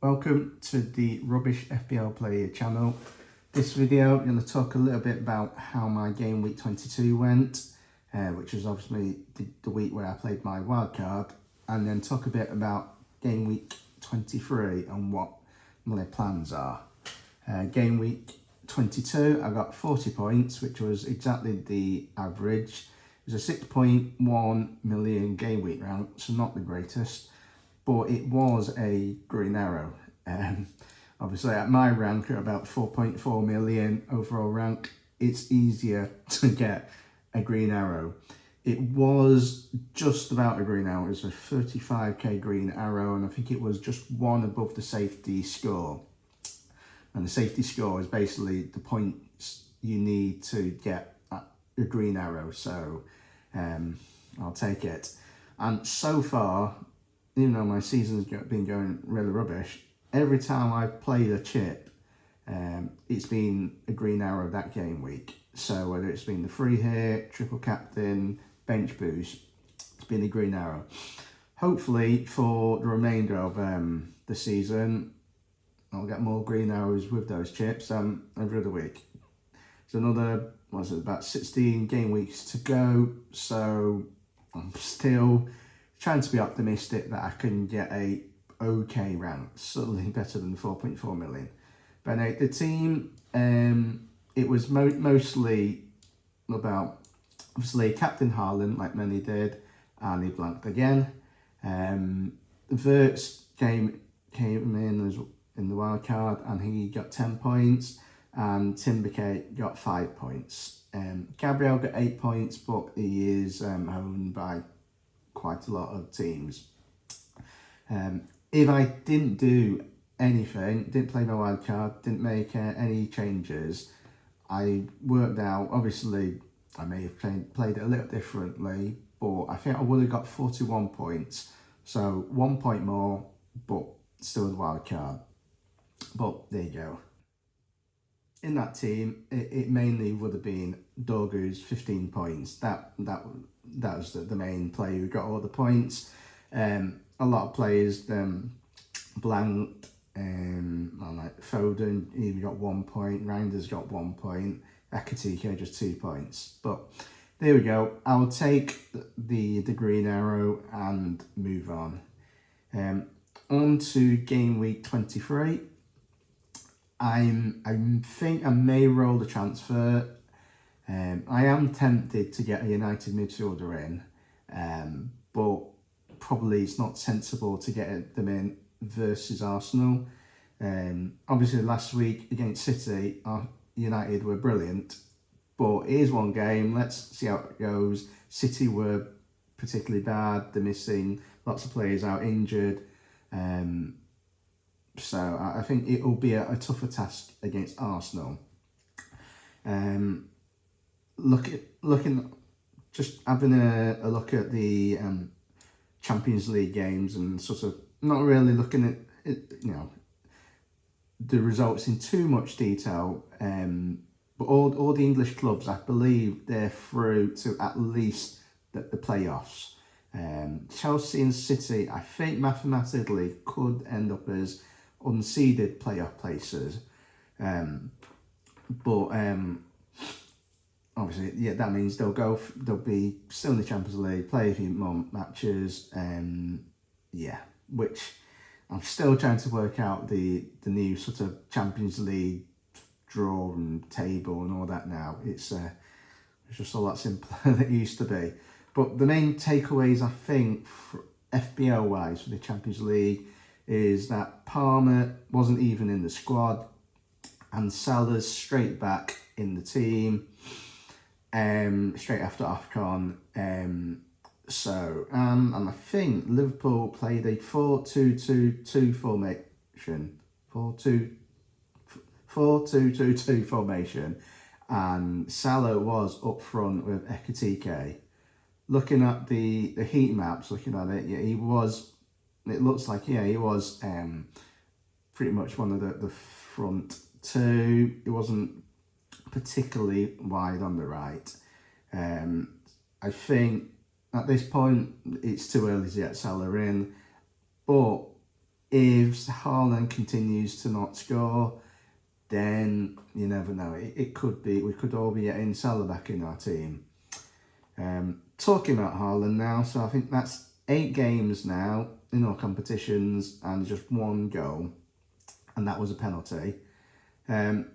Welcome to the Rubbish FPL Player channel. This video, I'm going to talk a little bit about how my game week 22 went, which was obviously the week where I played my wildcard, and then talk a bit about game week 23 and what my plans are. Game week 22, I got 40 points, which was exactly the average. It was a 6.1 million game week rank, so not the greatest, but it was a green arrow. Obviously at my rank at about 4.4 million overall rank, it's easier to get a green arrow. It was just about a green arrow. It was a 35k green arrow, and I think it was just one above the safety score. And the safety score is basically the points you need to get a green arrow. So I'll take it. And so far, even though my season's been going really rubbish, every time I've played a chip, it's been a green arrow that game week. So whether it's been the free hit, triple captain, bench boost, it's been a green arrow. Hopefully for the remainder of the season, I'll get more green arrows with those chips every other week. There's another, about 16 game weeks to go, so I'm still trying to be optimistic that I can get a okay rank, certainly better than 4.4 million. But anyway, the team, it was mostly about, obviously, Captain Haaland, like many did, and he blanked again. Verts came in the wild card, and he got 10 points, and Timbercake got 5 points. Gabriel got 8 points, but he is owned by quite a lot of teams. If I didn't do anything, didn't play my wild card, didn't make any changes, I worked out, obviously I may have played it a little differently, but I think I would have got 41 points, so 1 point more, but still the wild card. But there you go. In that team, it mainly would have been Dorgu's 15 points. That was the main player who got all the points. A lot of players blanked. Like Foden even got 1 point. Reinders got 1 point. Ekatike just 2 points. But there we go. I'll take the green arrow and move on. On to game week 23. I think I may roll the transfer. I am tempted to get a United midfielder in, but probably it's not sensible to get them in versus Arsenal. Obviously last week against City, United were brilliant, but it is one game. Let's see how it goes. City were particularly bad. They're missing lots of players out injured. So I think it will be a tougher task against Arsenal. Just having a look at the Champions League games and sort of not really looking at the results in too much detail. But all the English clubs, I believe, they're through to at least the playoffs. Chelsea and City, I think mathematically could end up as unseeded playoff places, but obviously, yeah, that means they'll be still in the Champions League, play a few more matches, which I'm still trying to work out the new sort of Champions League draw and table and all that now. It's just a lot simpler than it used to be. But the main takeaways, I think, FPL wise for the Champions League, is that Palmer wasn't even in the squad, and Salah's straight back in the team, straight after AFCON. And I think Liverpool played a 4-2-2-2 formation, 4-2-2-2 formation, and Salah was up front with Ekatike. Looking at the heat maps, looking at it, yeah, he was. It looks like, yeah, he was pretty much one of the front two. It wasn't particularly wide on the right. I think at this point it's too early to get Salah in, but if Haaland continues to not score, then you never know. It could be, we could all be getting Salah back in our team. Talking about Haaland now, so I think that's 8 games now in all competitions and just 1 goal, and that was a penalty. Haaland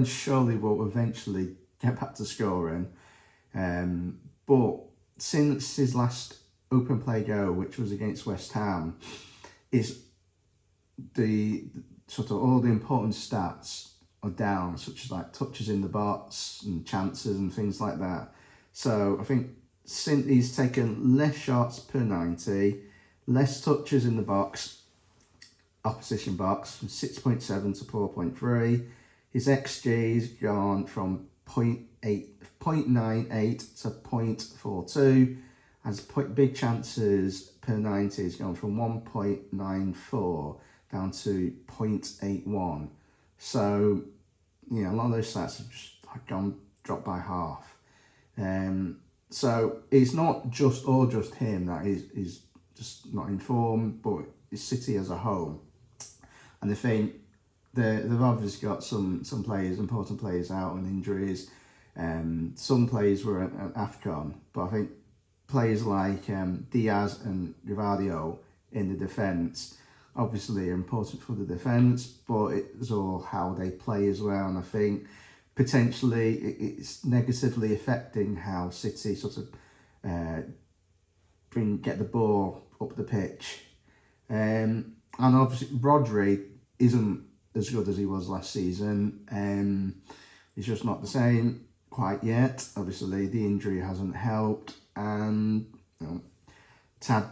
surely will eventually get back to scoring, but since his last open play goal, which was against West Ham, is the sort of all the important stats are down, such as like touches in the box and chances and things like that. So I think since he's taken less shots per 90, less touches in the box, opposition box, from 6.7 to 4.3. His XG's gone from 0.98 to 0.42. As big chances per 90 has gone from 1.94 down to 0.81. So, you know, a lot of those stats have just dropped by half. So it's not just him that is just not in form, but it's City as a whole. And I think they've obviously got some players, important players out on injuries. Some players were at AFCON, but I think players like Diaz and Gvardiol in the defence obviously are important for the defence, but it's all how they play as well. And I think potentially it's negatively affecting how City sort of get the ball up the pitch. And obviously Rodri isn't as good as he was last season. He's just not the same quite yet. Obviously the injury hasn't helped, and you know, to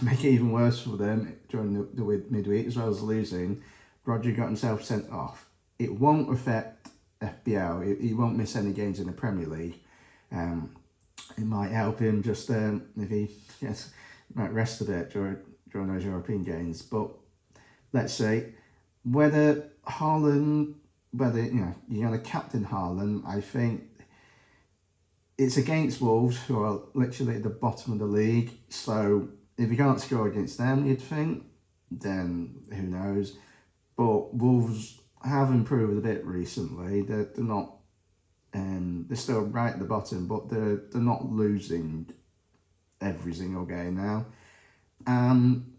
make it even worse for them during the midweek, as well as losing, Rodri got himself sent off. It won't affect FPL. He won't miss any games in the Premier League. It might help him just if he might rest a bit during those European games. But let's say whether Haaland, whether you're going to captain Haaland, I think it's against Wolves, who are literally at the bottom of the league. So if you can't score against them, you'd think, then who knows. But Wolves have improved a bit recently. They're not, they're still right at the bottom, but they're not losing every single game now.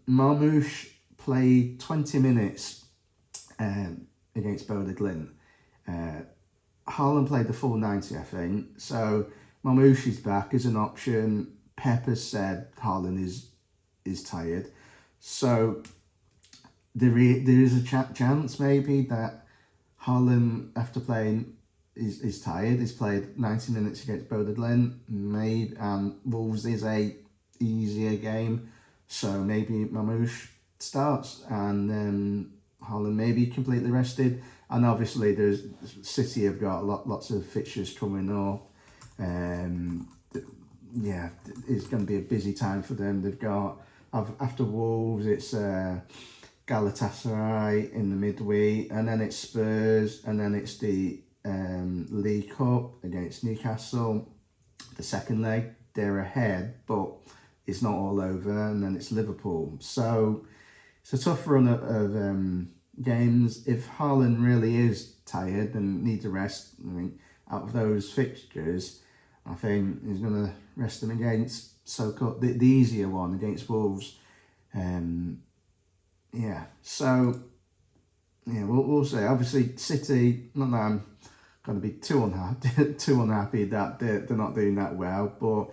Marmoush played 20 minutes against Bodø/Glimt. Haaland played the full 90, I think. So Marmoush is back as an option. Pep has said Haaland is tired. So there is a chance maybe that Haaland, after playing, is tired. He's played 90 minutes against Bodø/Glimt. Maybe Wolves is a easier game, so maybe Marmoush starts and Haaland maybe completely rested. And obviously there's City have got lots of fixtures coming up. Yeah, it's going to be a busy time for them. They've got, after Wolves, it's Galatasaray in the midweek, and then it's Spurs, and then it's the League Cup against Newcastle. The second leg, they're ahead, but it's not all over, and then it's Liverpool. So it's a tough run of games. If Haaland really is tired and needs a rest, I mean, out of those fixtures, I think he's going to rest them against the easier one against Wolves. Yeah, so yeah, we'll see. Obviously, City, not that I'm going to be too unhappy that they're not doing that well, but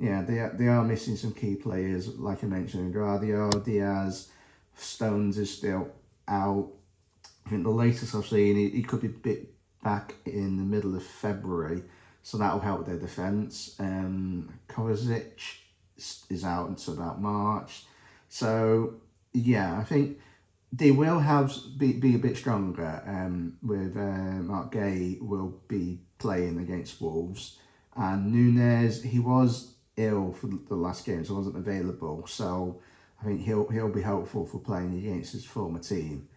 yeah, they are missing some key players, like I mentioned. Gvardiol, Diaz, Stones is still out. I think the latest I've seen, he could be bit back in the middle of February, so that'll help their defence. Kovacic is out until about March. So yeah, I think they will be a bit stronger. With Mark Gay will be playing against Wolves, and Núñez, he was ill for the last game, so wasn't available. So I think he'll be helpful for playing against his former team.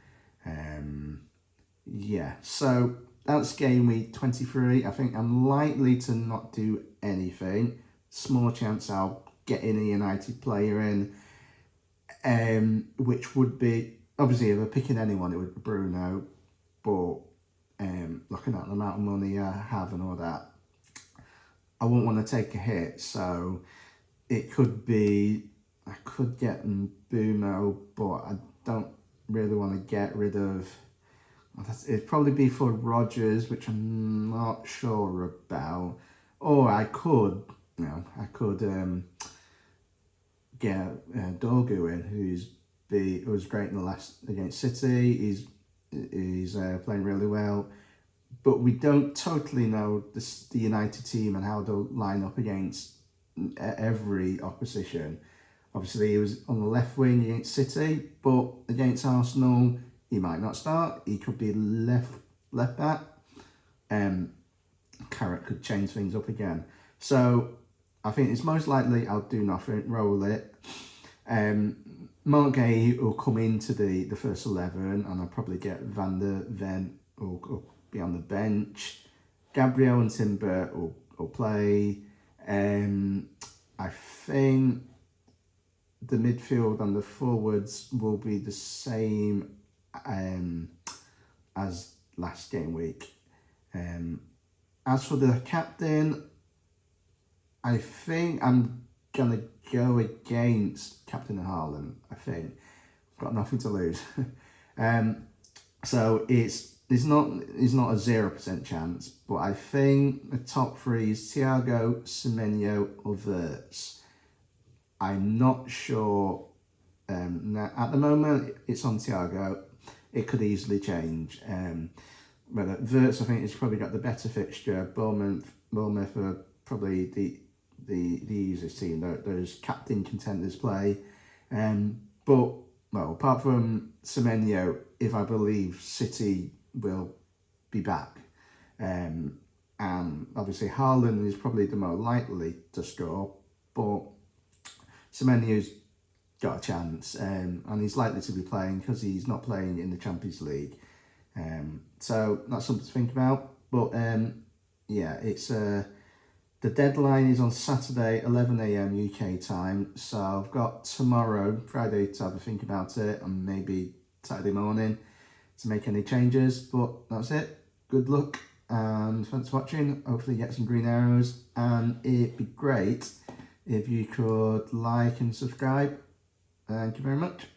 Yeah, so that's game week 23. I think I'm likely to not do anything. Small chance I'll get in a United player in. which would be, obviously if we're picking anyone, it would be Bruno, but looking at the amount of money I have and all that, I wouldn't want to take a hit, so it could be, I could get Mbumo, but I don't really want to get rid of, it'd probably be for Rodgers, which I'm not sure about, or I could, I could get Dorgu in, who was great in the last against City. He's playing really well, but we don't totally know the United team and how they'll line up against every opposition. Obviously, he was on the left wing against City, but against Arsenal, he might not start. He could be left back. Carrot could change things up again. So I think it's most likely I'll do nothing, roll it. Mark Gay will come into the first 11, and I'll probably get Van der Ven will be on the bench. Gabriel and Timber will play. I think the midfield and the forwards will be the same as last game week. As for the captain, I think I'm gonna go against Captain Haaland. I think I've got nothing to lose. So it's not a 0% chance, but I think the top three is Thiago, Semenyo, or Wirtz. I'm not sure. At the moment, it's on Thiago. It could easily change. But Wirtz, I think, has probably got the better fixture. Bournemouth are probably the easiest team. Those captain contenders play. But, well, apart from Semenyo, if I believe City will be back. And obviously Haaland is probably the more likely to score, but Semenyo's got a chance, and he's likely to be playing because he's not playing in the Champions League. So that's something to think about. But yeah, it's the deadline is on Saturday, 11 AM UK time. So I've got tomorrow, Friday, to have a think about it, and maybe Saturday morning to make any changes. But that's it. Good luck, and thanks for watching. Hopefully you get some green arrows, and it'd be great if you could like and subscribe. Thank you very much.